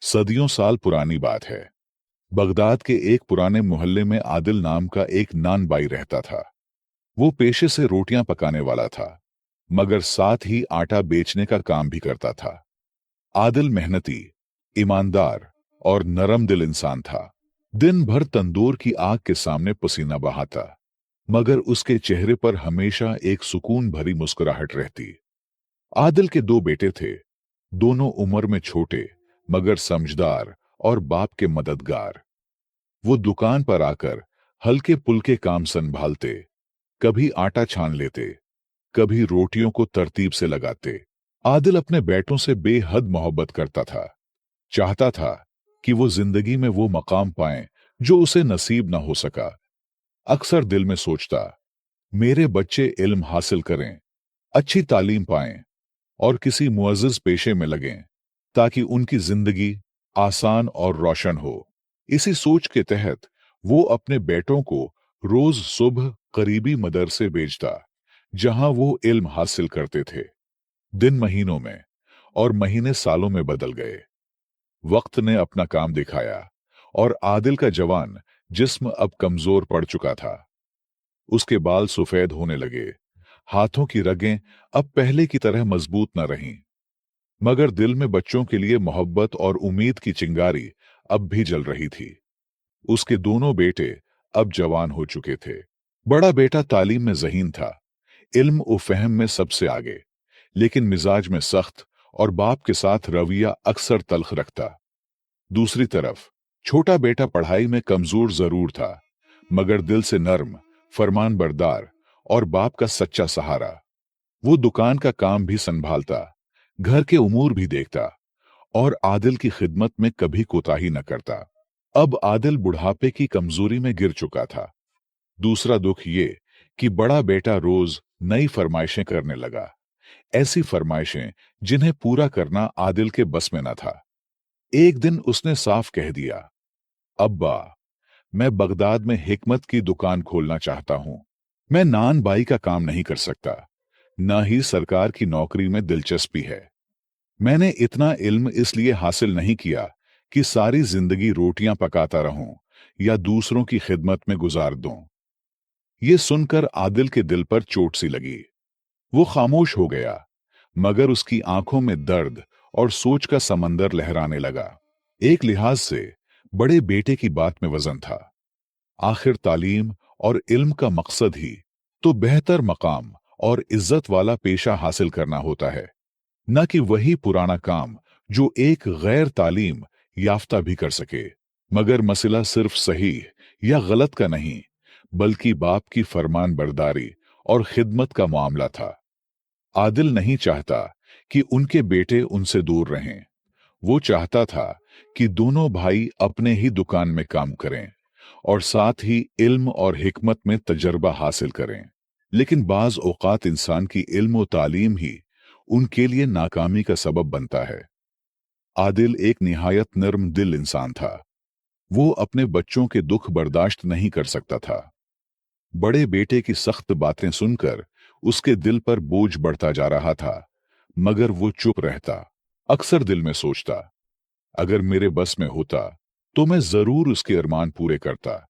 सदियों साल पुरानी बात है। बगदाद के एक पुराने मोहल्ले में आदिल नाम का एक नान बाई रहता था। वो पेशे से रोटियां पकाने वाला था, मगर साथ ही आटा बेचने का काम भी करता था। आदिल मेहनती, ईमानदार और नरम दिल इंसान था। दिन भर तंदूर की आग के सामने पसीना बहाता, मगर उसके चेहरे पर हमेशा एक सुकून भरी मुस्कुराहट रहती। आदिल के दो बेटे थे, दोनों उम्र में छोटे मगर समझदार और बाप के मददगार। वो दुकान पर आकर हल्के पुल्के काम संभालते, कभी आटा छान लेते, कभी रोटियों को तरतीब से लगाते। आदिल अपने बेटों से बेहद मोहब्बत करता था, चाहता था कि वो जिंदगी में वो मकाम पाएं जो उसे नसीब न हो सका। अक्सर दिल में सोचता, मेरे बच्चे इल्म हासिल करें, अच्छी तालीम पाएं और किसी मुअज़्ज़ज़ पेशे में लगें, ताकि उनकी जिंदगी आसान और रोशन हो। इसी सोच के तहत वो अपने बेटों को रोज सुबह करीबी मदरसे भेजता, जहां वो इल्म हासिल करते थे। दिन महीनों में और महीने सालों में बदल गए। वक्त ने अपना काम दिखाया और आदिल का जवान जिस्म अब कमजोर पड़ चुका था। उसके बाल सफेद होने लगे, हाथों की रगें अब पहले की तरह मजबूत न रहीं, मगर दिल में बच्चों के लिए मोहब्बत और उम्मीद की चिंगारी अब भी जल रही थी। उसके दोनों बेटे अब जवान हो चुके थे। बड़ा बेटा तालीम में ज़हीन था, इल्म व फहम में सबसे आगे, लेकिन मिजाज में सख्त और बाप के साथ रवैया अक्सर तल्ख रखता। दूसरी तरफ छोटा बेटा पढ़ाई में कमजोर जरूर था, मगर दिल से नर्म, फरमान बरदार और बाप का सच्चा सहारा। वो दुकान का काम भी संभालता, घर के उमूर भी देखता और आदिल की खिदमत में कभी कोताही न करता। अब आदिल बुढ़ापे की कमजोरी में गिर चुका था। दूसरा दुख ये कि बड़ा बेटा रोज नई फरमाइशें करने लगा, ऐसी फरमाइशें जिन्हें पूरा करना आदिल के बस में न था। एक दिन उसने साफ कह दिया, अब्बा, मैं बगदाद में हिकमत की दुकान खोलना चाहता हूं। मैं नान बाई का काम नहीं कर सकता, न ही सरकार की नौकरी में दिलचस्पी है। मैंने इतना इल्म इसलिए हासिल नहीं किया कि सारी जिंदगी रोटियां पकाता रहूं या दूसरों की खिदमत में गुजार दूं। ये सुनकर आदिल के दिल पर चोट सी लगी। वो खामोश हो गया, मगर उसकी आंखों में दर्द और सोच का समंदर लहराने लगा। एक लिहाज से बड़े बेटे की बात में वजन था। आखिर तालीम और इल्म का मकसद ही तो बेहतर मकाम और इज्जत वाला पेशा हासिल करना होता है, न कि वही पुराना काम जो एक गैर तालीम याफ्ता भी कर सके। मगर मसला सिर्फ सही या गलत का नहीं, बल्कि बाप की फरमान बरदारी और खिदमत का मामला था। आदिल नहीं चाहता कि उनके बेटे उनसे दूर रहें। वो चाहता था कि दोनों भाई अपने ही दुकान में काम करें और साथ ही इल्म और हिकमत में तजर्बा हासिल करें। लेकिन बाज औकात इंसान की इल्म और तालीम ही उनके लिए नाकामी का सबब बनता है। आदिल एक निहायत नर्म दिल इंसान था। वो अपने बच्चों के दुख बर्दाश्त नहीं कर सकता था। बड़े बेटे की सख्त बातें सुनकर उसके दिल पर बोझ बढ़ता जा रहा था, मगर वो चुप रहता। अक्सर दिल में सोचता, अगर मेरे बस में होता तो मैं जरूर उसके अरमान पूरे करता,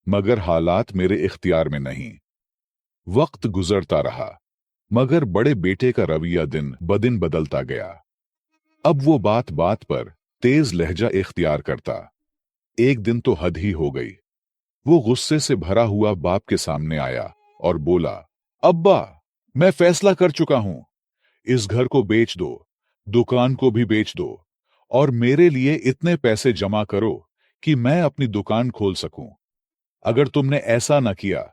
मगर हालात मेरे इख्तियार में नहीं। वक्त गुजरता रहा, मगर बड़े बेटे का रवैया दिन ब दिन बदलता गया। अब वो बात बात पर तेज लहजा इख्तियार करता। एक दिन तो हद ही हो गई। वो गुस्से से भरा हुआ बाप के सामने आया और बोला, अब्बा, मैं फैसला कर चुका हूं। इस घर को बेच दो, दुकान को भी बेच दो और मेरे लिए इतने पैसे जमा करो कि मैं अपनी दुकान खोल सकूं। अगर तुमने ऐसा न किया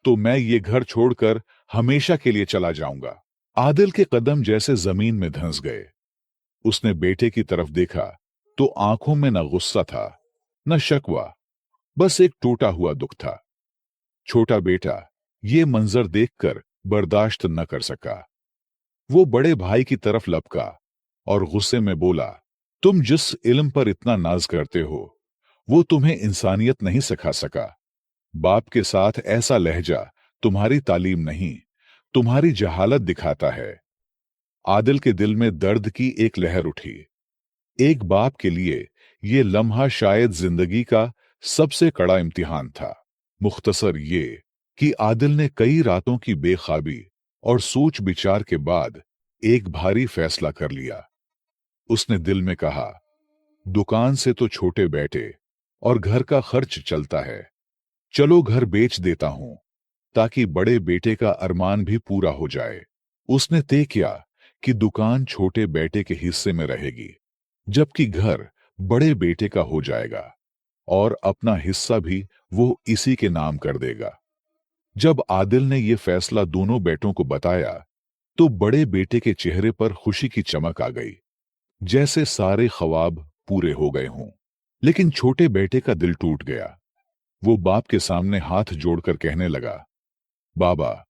तो मैं ये घर छोड़कर हमेशा के लिए चला जाऊंगा। आदिल के कदम जैसे जमीन में धंस गए। उसने बेटे की तरफ देखा तो आंखों में न गुस्सा था, न शकवा, बस एक टूटा हुआ दुख था। छोटा बेटा ये मंजर देखकर बर्दाश्त न कर सका। वो बड़े भाई की तरफ लपका और गुस्से में बोला, तुम जिस इल्म पर इतना नाज करते हो, वो तुम्हें इंसानियत नहीं सिखा सका। बाप के साथ ऐसा लहजा तुम्हारी तालीम नहीं, तुम्हारी जहालत दिखाता है। आदिल के दिल में दर्द की एक लहर उठी। एक बाप के लिए ये लम्हा शायद जिंदगी का सबसे कड़ा इम्तिहान था। मुख्तसर ये कि आदिल ने कई रातों की बेख्वाबी और सोच विचार के बाद एक भारी फैसला कर लिया। उसने दिल में कहा, दुकान से तो छोटे बेटे और घर का खर्च चलता है, चलो घर बेच देता हूं ताकि बड़े बेटे का अरमान भी पूरा हो जाए। उसने तय किया कि दुकान छोटे बेटे के हिस्से में रहेगी, जबकि घर बड़े बेटे का हो जाएगा और अपना हिस्सा भी वो इसी के नाम कर देगा। जब आदिल ने यह फैसला दोनों बेटों को बताया, तो बड़े बेटे के चेहरे पर खुशी की चमक आ गई, जैसे सारे ख्वाब पूरे हो गए हों। लेकिन छोटे बेटे का दिल टूट गया। वो बाप के सामने हाथ जोड़कर कहने लगा, बाबा,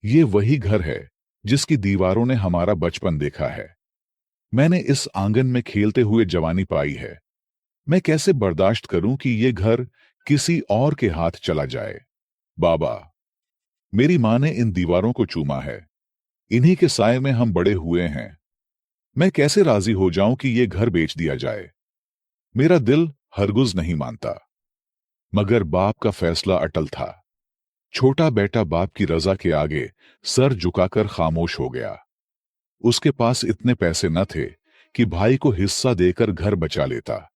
ये वही घर है जिसकी दीवारों ने हमारा बचपन देखा है। मैंने इस आंगन में खेलते हुए जवानी पाई है। मैं कैसे बर्दाश्त करूं कि ये घर किसी और के हाथ चला जाए। बाबा, मेरी मां ने इन दीवारों को चूमा है, इन्हीं के साए में हम बड़े हुए हैं। मैं कैसे राजी हो जाऊं कि ये घर बेच दिया जाए। मेरा दिल हरगिज़ नहीं मानता। मगर बाप का फैसला अटल था। छोटा बेटा बाप की रजा के आगे सर झुकाकर खामोश हो गया। उसके पास इतने पैसे न थे कि भाई को हिस्सा देकर घर बचा लेता,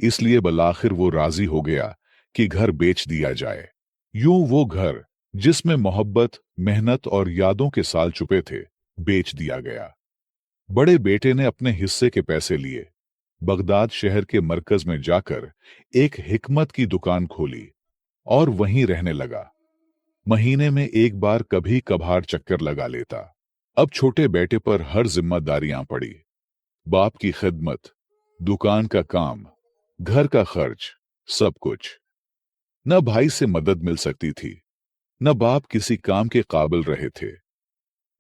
इसलिए बलाखिर वो राजी हो गया कि घर बेच दिया जाए। यूं वो घर जिसमें मोहब्बत, मेहनत और यादों के साल छुपे थे, बेच दिया गया। बड़े बेटे ने अपने हिस्से के पैसे लिए, बगदाद शहर के मरकज में जाकर एक हिकमत की दुकान खोली और वहीं रहने लगा। महीने में एक बार कभी कभार चक्कर लगा लेता। अब छोटे बेटे पर हर जिम्मेदारियां पड़ी, बाप की खिदमत, दुकान का काम, घर का खर्च, सब कुछ। न भाई से मदद मिल सकती थी, न बाप किसी काम के काबिल रहे थे।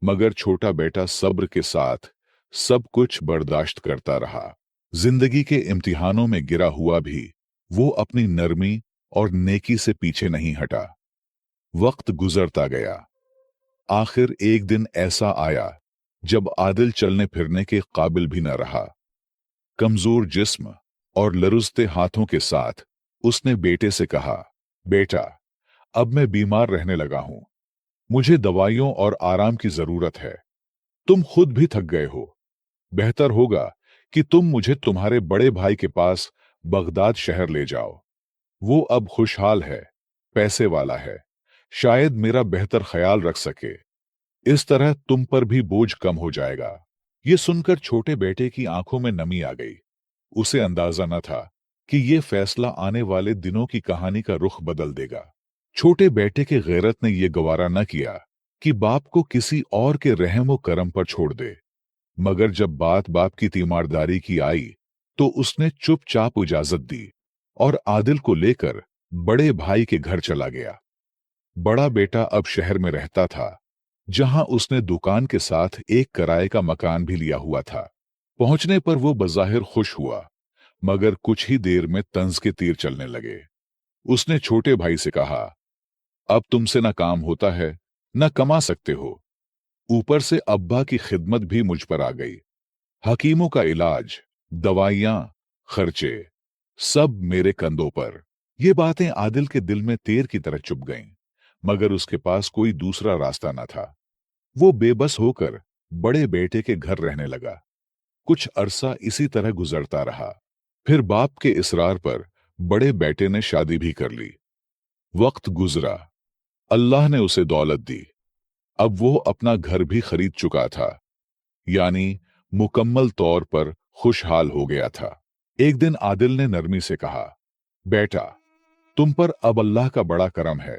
मगर छोटा बेटा सब्र के साथ सब कुछ बर्दाश्त करता रहा। जिंदगी के इम्तिहानों में गिरा हुआ भी वो अपनी नरमी और नेकी से पीछे नहीं हटा। वक्त गुजरता गया। आखिर एक दिन ऐसा आया जब आदिल चलने फिरने के काबिल भी न रहा। कमजोर जिस्म और लरुजते हाथों के साथ उसने बेटे से कहा, बेटा, अब मैं बीमार रहने लगा हूं। मुझे दवाइयों और आराम की जरूरत है। तुम खुद भी थक गए हो। बेहतर होगा कि तुम मुझे तुम्हारे बड़े भाई के पास बगदाद शहर ले जाओ। वो अब खुशहाल है, पैसे वाला है, शायद मेरा बेहतर ख्याल रख सके। इस तरह तुम पर भी बोझ कम हो जाएगा। ये सुनकर छोटे बेटे की आंखों में नमी आ गई। उसे अंदाजा न था कि ये फैसला आने वाले दिनों की कहानी का रुख बदल देगा। छोटे बेटे के गैरत ने यह गवारा न किया कि बाप को किसी और के रहम करम पर छोड़ दे। मगर जब बात बाप की तीमारदारी की आई, तो उसने चुपचाप इजाजत दी और आदिल को लेकर बड़े भाई के घर चला गया। बड़ा बेटा अब शहर में रहता था, जहां उसने दुकान के साथ एक किराए का मकान भी लिया हुआ था। पहुंचने पर वो बज़ाहिर खुश हुआ, मगर कुछ ही देर में तंज के तीर चलने लगे। उसने छोटे भाई से कहा, अब तुमसे न काम होता है, न कमा सकते हो। ऊपर से अब्बा की खिदमत भी मुझ पर आ गई। हकीमों का इलाज, दवाइयां, खर्चे, सब मेरे कंधों पर। ये बातें आदिल के दिल में तीर की तरह चुभ गईं, मगर उसके पास कोई दूसरा रास्ता न था। वो बेबस होकर बड़े बेटे के घर रहने लगा। कुछ अरसा इसी तरह गुजरता रहा। फिर बाप के इसरार पर बड़े बेटे ने शादी भी कर ली। वक्त गुजरा, अल्लाह ने उसे दौलत दी। अब वो अपना घर भी खरीद चुका था, यानी मुकम्मल तौर पर खुशहाल हो गया था। एक दिन आदिल ने नरमी से कहा, बेटा, तुम पर अब अल्लाह का बड़ा करम है।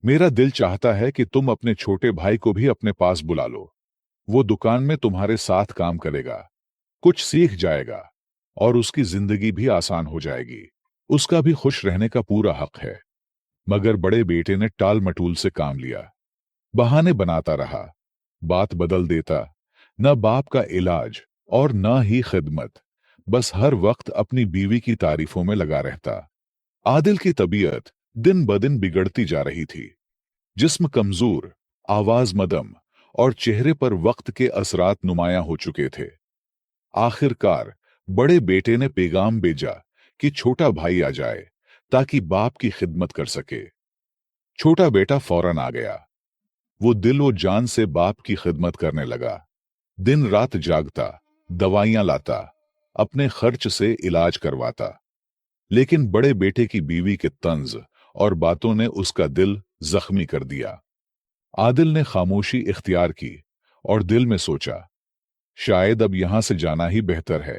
मेरा दिल चाहता है कि तुम अपने छोटे भाई को भी अपने पास बुला लो। वो दुकान में तुम्हारे साथ काम करेगा, कुछ सीख जाएगा और उसकी जिंदगी भी आसान हो जाएगी। उसका भी खुश रहने का पूरा हक है। मगर बड़े बेटे ने टाल मटूल से काम लिया, बहाने बनाता रहा, बात बदल देता। न बाप का इलाज और न ही खिदमत, बस हर वक्त अपनी बीवी की तारीफों में लगा रहता। आदिल की तबीयत दिन ब दिन बिगड़ती जा रही थी। जिस्म कमजोर, आवाज मदम और चेहरे पर वक्त के असरात नुमायां हो चुके थे। आखिरकार बड़े बेटे ने पैगाम भेजा कि छोटा भाई आ जाए ताकि बाप की खिदमत कर सके। छोटा बेटा फौरन आ गया। वो दिल और जान से बाप की खिदमत करने लगा। दिन रात जागता, दवाइयां लाता, अपने खर्च से इलाज करवाता। लेकिन बड़े बेटे की बीवी के तंज और बातों ने उसका दिल जख्मी कर दिया। आदिल ने खामोशी इख्तियार की और दिल में सोचा, शायद अब यहां से जाना ही बेहतर है।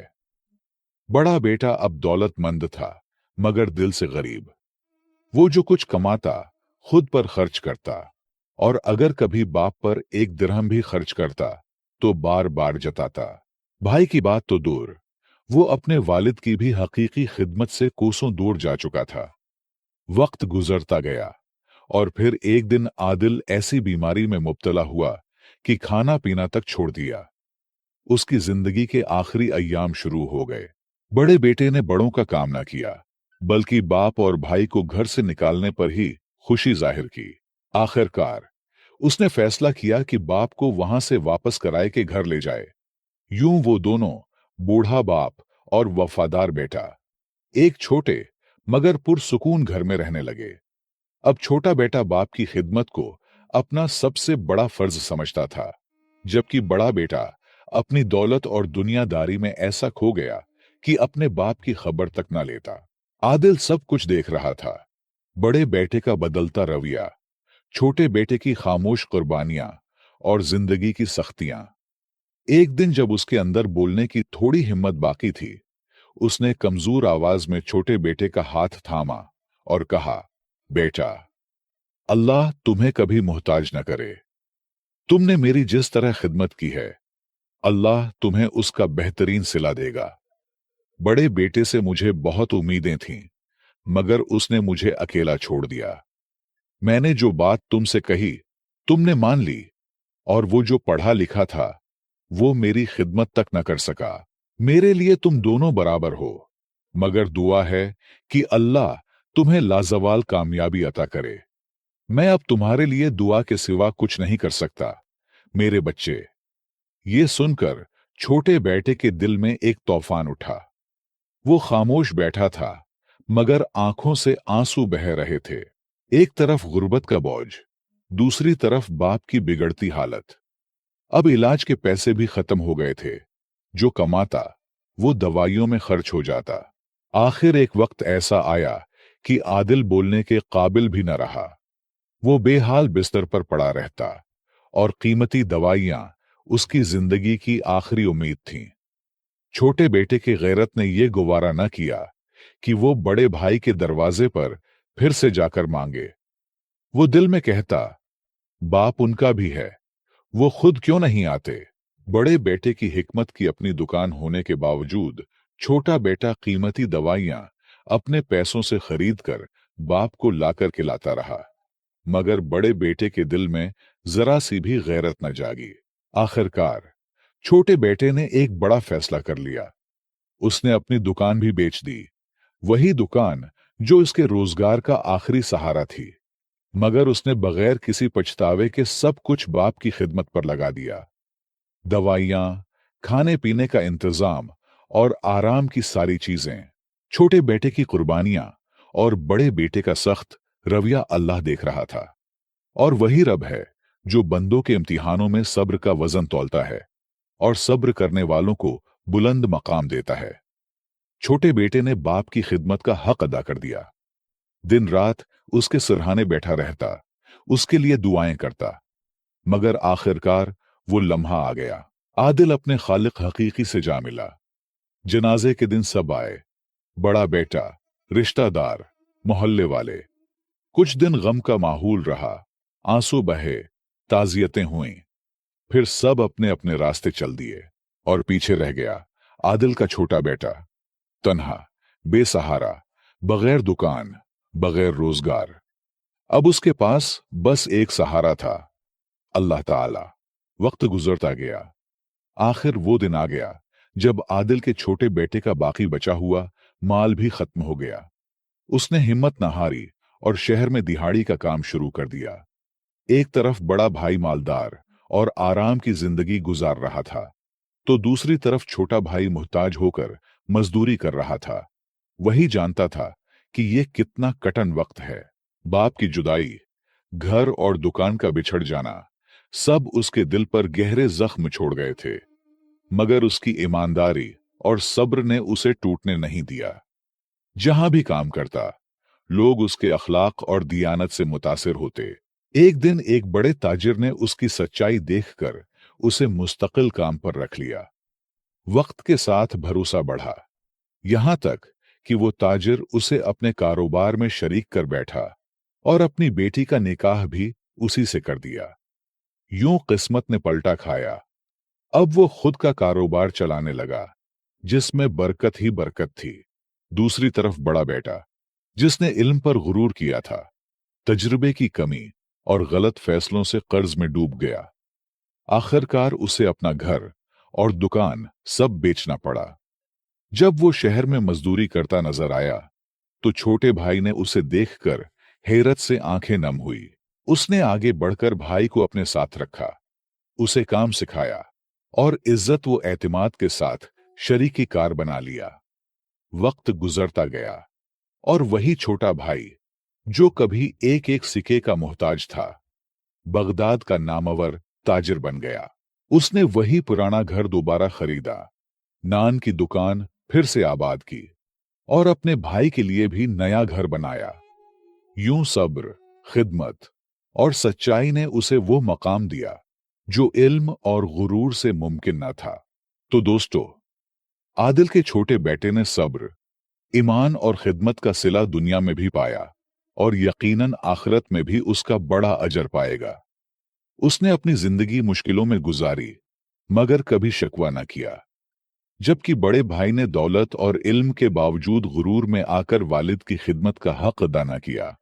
बड़ा बेटा अब दौलतमंद था, मगर दिल से गरीब। वो जो कुछ कमाता खुद पर खर्च करता, और अगर कभी बाप पर एक दिरहम भी खर्च करता तो बार बार जताता। भाई की बात तो दूर, वो अपने वालिद की भी हकीकी खिदमत से कोसों दूर जा चुका था। वक्त गुजरता गया और फिर एक दिन आदिल ऐसी बीमारी में मुब्तला हुआ कि खाना पीना तक छोड़ दिया। उसकी जिंदगी के आखिरी अय्याम शुरू हो गए। बड़े बेटे ने बड़ों का काम ना किया, बल्कि बाप और भाई को घर से निकालने पर ही खुशी जाहिर की। आखिरकार उसने फैसला किया कि बाप को वहां से वापस कराए के घर ले जाए। यूं वो दोनों, बूढ़ा बाप और वफादार बेटा, एक छोटे मगर पुरसुकून घर में रहने लगे। अब छोटा बेटा बाप की खिदमत को अपना सबसे बड़ा फर्ज समझता था, जबकि बड़ा बेटा अपनी दौलत और दुनियादारी में ऐसा खो गया कि अपने बाप की खबर तक न लेता। आदिल सब कुछ देख रहा था, बड़े बेटे का बदलता रवैया, छोटे बेटे की खामोश कुर्बानियां और जिंदगी की सख्तियां। एक दिन जब उसके अंदर बोलने की थोड़ी हिम्मत बाकी थी, उसने कमजोर आवाज में छोटे बेटे का हाथ थामा और कहा, बेटा, अल्लाह तुम्हें कभी मोहताज न करे। तुमने मेरी जिस तरह खिदमत की है, अल्लाह तुम्हें उसका बेहतरीन सिला देगा। बड़े बेटे से मुझे बहुत उम्मीदें थीं, मगर उसने मुझे अकेला छोड़ दिया। मैंने जो बात तुमसे कही, तुमने मान ली, और वो जो पढ़ा लिखा था, वो मेरी खिदमत तक न कर सका। मेरे लिए तुम दोनों बराबर हो, मगर दुआ है कि अल्लाह तुम्हें लाजवाल कामयाबी अता करे। मैं अब तुम्हारे लिए दुआ के सिवा कुछ नहीं कर सकता, मेरे बच्चे। ये सुनकर छोटे बेटे के दिल में एक तूफान उठा। वो खामोश बैठा था, मगर आंखों से आंसू बह रहे थे। एक तरफ गुर्बत का बोझ, दूसरी तरफ बाप की बिगड़ती हालत। अब इलाज के पैसे भी खत्म हो गए थे। जो कमाता वो दवाइयों में खर्च हो जाता। आखिर एक वक्त ऐसा आया कि आदिल बोलने के काबिल भी न रहा। वो बेहाल बिस्तर पर पड़ा रहता, और कीमती दवाइयां उसकी जिंदगी की आखिरी उम्मीद थीं। छोटे बेटे की गैरत ने यह गुवारा न किया कि वो बड़े भाई के दरवाजे पर फिर से जाकर मांगे। वो दिल में कहता, बाप उनका भी है, वो खुद क्यों नहीं आते। बड़े बेटे की हिकमत की अपनी दुकान होने के बावजूद छोटा बेटा कीमती दवाइयां अपने पैसों से खरीद कर बाप को लाकर खिलाता रहा। मगर बड़े बेटे के दिल में जरा सी भी गैरत न जागी। आखिरकार छोटे बेटे ने एक बड़ा फैसला कर लिया। उसने अपनी दुकान भी बेच दी, वही दुकान जो इसके रोजगार का आखिरी सहारा थी। मगर उसने बगैर किसी पछतावे के सब कुछ बाप की खिदमत पर लगा दिया। दवाइयां, खाने पीने का इंतजाम और आराम की सारी चीजें, छोटे बेटे की कुर्बानियां और बड़े बेटे का सख्त रवैया अल्लाह देख रहा था। और वही रब है जो बंदों के इम्तिहानों में सब्र का वजन तौलता है और सब्र करने वालों को बुलंद मकाम देता है। छोटे बेटे ने बाप की खिदमत का हक अदा कर दिया। दिन रात उसके सिरहाने बैठा रहता, उसके लिए दुआएं करता। मगर आखिरकार वो लम्हा आ गया। आदिल अपने खालिक हकीकी से जा मिला। जनाजे के दिन सब आए, बड़ा बेटा, रिश्तेदार, मोहल्ले वाले। कुछ दिन गम का माहौल रहा, आंसू बहे, ताजियतें हुईं। फिर सब अपने अपने रास्ते चल दिए, और पीछे रह गया आदिल का छोटा बेटा, तन्हा, बेसहारा, बगैर दुकान, बगैर रोजगार। अब उसके पास बस एक सहारा था, अल्लाह ताला। वक्त गुजरता गया। आखिर वो दिन आ गया जब आदिल के छोटे बेटे का बाकी बचा हुआ माल भी खत्म हो गया। उसने हिम्मत न हारी और शहर में दिहाड़ी का काम शुरू कर दिया। एक तरफ बड़ा भाई मालदार और आराम की जिंदगी गुजार रहा था, तो दूसरी तरफ छोटा भाई मुहताज होकर मजदूरी कर रहा था। वही जानता था कि ये कितना कठिन वक्त है। बाप की जुदाई, घर और दुकान का बिछड़ जाना, सब उसके दिल पर गहरे जख्म छोड़ गए थे। मगर उसकी ईमानदारी और सब्र ने उसे टूटने नहीं दिया। जहां भी काम करता, लोग उसके अखलाक और दियानत से मुतासिर होते। एक दिन एक बड़े ताजिर ने उसकी सच्चाई देखकर उसे मुस्तकिल काम पर रख लिया। वक्त के साथ भरोसा बढ़ा, यहां तक कि वो ताजिर उसे अपने कारोबार में शरीक कर बैठा और अपनी बेटी का निकाह भी उसी से कर दिया। यूं किस्मत ने पलटा खाया। अब वो खुद का कारोबार चलाने लगा, जिसमें बरकत ही बरकत थी। दूसरी तरफ बड़ा बेटा, जिसने इल्म पर गुरूर किया था, तजुर्बे की कमी और गलत फैसलों से कर्ज में डूब गया। आखिरकार उसे अपना घर और दुकान सब बेचना पड़ा। जब वो शहर में मजदूरी करता नजर आया, तो छोटे भाई ने उसे देखकर हैरत से आंखें नम हुई। उसने आगे बढ़कर भाई को अपने साथ रखा, उसे काम सिखाया और इज्जत व एतमाद के साथ शरीकी कार बना लिया। वक्त गुजरता गया और वही छोटा भाई, जो कभी एक एक सिक्के का मोहताज था, बगदाद का नामवर ताजिर बन गया। उसने वही पुराना घर दोबारा खरीदा, नान की दुकान फिर से आबाद की और अपने भाई के लिए भी नया घर बनाया। यूं सब्र, खिदमत और सच्चाई ने उसे वो मकाम दिया जो इल्म और गुरूर से मुमकिन न था। तो दोस्तों, आदिल के छोटे बेटे ने सब्र, ईमान और खिदमत का सिला दुनिया में भी पाया और यकीनन आखिरत में भी उसका बड़ा अजर पाएगा। उसने अपनी जिंदगी मुश्किलों में गुजारी, मगर कभी शिकवा न किया। जबकि बड़े भाई ने दौलत और इल्म के बावजूद गुरूर में आकर वालिद की खिदमत का हक अदा न किया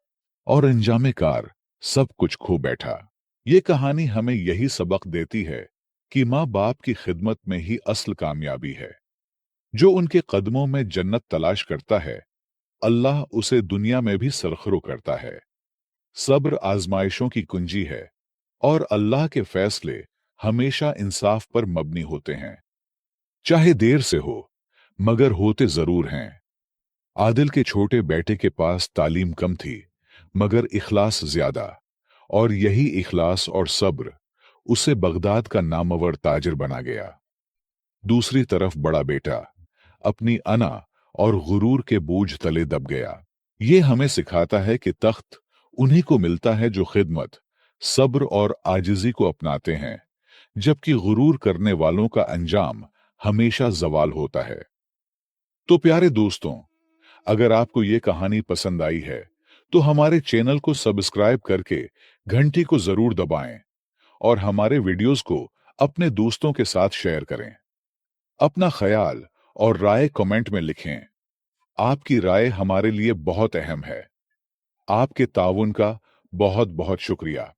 और अंजामे कार सब कुछ खो बैठा। ये कहानी हमें यही सबक देती है कि माँ बाप की खिदमत में ही असल कामयाबी है। जो उनके कदमों में जन्नत तलाश करता है, अल्लाह उसे दुनिया में भी सरखुर करता है। सब्र आजमाइशों की कुंजी है और अल्लाह के फैसले हमेशा इंसाफ पर मबनी होते हैं। चाहे देर से हो, मगर होते जरूर हैं। आदिल के छोटे बेटे के पास तालीम कम थी, मगर इखलास ज्यादा, और यही इखलास और सब्र उसे बगदाद का नामवर ताजिर बना गया। दूसरी तरफ बड़ा बेटा अपनी अना और गुरूर के बोझ तले दब गया। ये हमें सिखाता है कि तख्त उन्हीं को मिलता है जो खिदमत, सब्र और आजिजी को अपनाते हैं, जबकि गुरूर करने वालों का अंजाम हमेशा जवाल होता है। तो प्यारे दोस्तों, अगर आपको ये कहानी पसंद आई है, तो हमारे चैनल को सब्सक्राइब करके घंटी को जरूर दबाएं और हमारे वीडियोस को अपने दोस्तों के साथ शेयर करें। अपना ख्याल और राय कमेंट में लिखें। आपकी राय हमारे लिए बहुत अहम है। आपके ताउन का बहुत बहुत शुक्रिया।